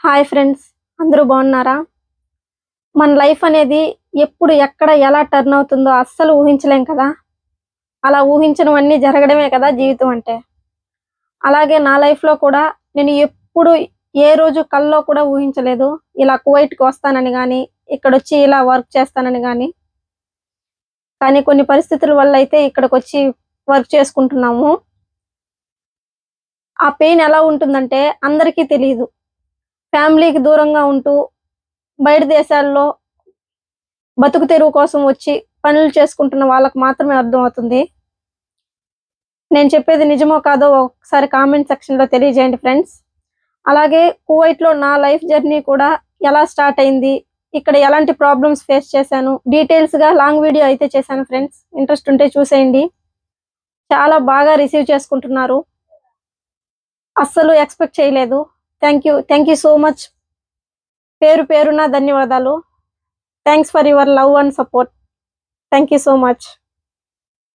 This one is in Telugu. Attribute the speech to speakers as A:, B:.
A: హాయ్ ఫ్రెండ్స్, అందరూ బాగున్నారా? మన లైఫ్ అనేది ఎప్పుడు ఎక్కడ ఎలా టర్న్ అవుతుందో అస్సలు ఊహించలేం కదా! అలా ఊహించినవన్నీ జరగడమే కదా జీవితం అంటే. అలాగే నా లైఫ్‌లో కూడా నేను ఎప్పుడు ఏ రోజు కల్లో కూడా ఊహించలేదు. ఇలా కువైట్‌కి వస్తానని గాని, ఇక్కడొచ్చి ఇలా వర్క్ చేస్తానని గాని. కానీ కొన్ని పరిస్థితుల వల్ల అయితే ఇక్కడికొచ్చి వర్క్ చేసుకుంటున్నాము. ఆ పెయిన్ ఎలా ఉంటుందంటే అందరికీ తెలీదు. ఫ్యామిలీకి దూరంగా ఉంటూ బయట దేశాల్లో బతుకు తెరువు కోసం వచ్చి పనులు చేసుకుంటున్న వాళ్ళకి మాత్రమే అర్థమవుతుంది. నేను చెప్పేది నిజమో కాదో ఒకసారి కామెంట్ సెక్షన్‌లో తెలియజేయండి ఫ్రెండ్స్. అలాగే కువైట్‌లో నా లైఫ్ జర్నీ కూడా ఎలా స్టార్ట్ అయింది, ఇక్కడ ఎలాంటి ప్రాబ్లమ్స్ ఫేస్ చేశాను, డీటెయిల్స్‌గా లాంగ్ వీడియో అయితే చేశాను ఫ్రెండ్స్. ఇంట్రెస్ట్ ఉంటే చూసేయండి. చాలా బాగా రిసీవ్ చేసుకుంటున్నారు. అస్సలు ఎక్స్‌పెక్ట్ చేయలేదు. Thank you so much. పేరు పేరున ధన్యవాదాలు. Thanks for your love and support. Thank you so much.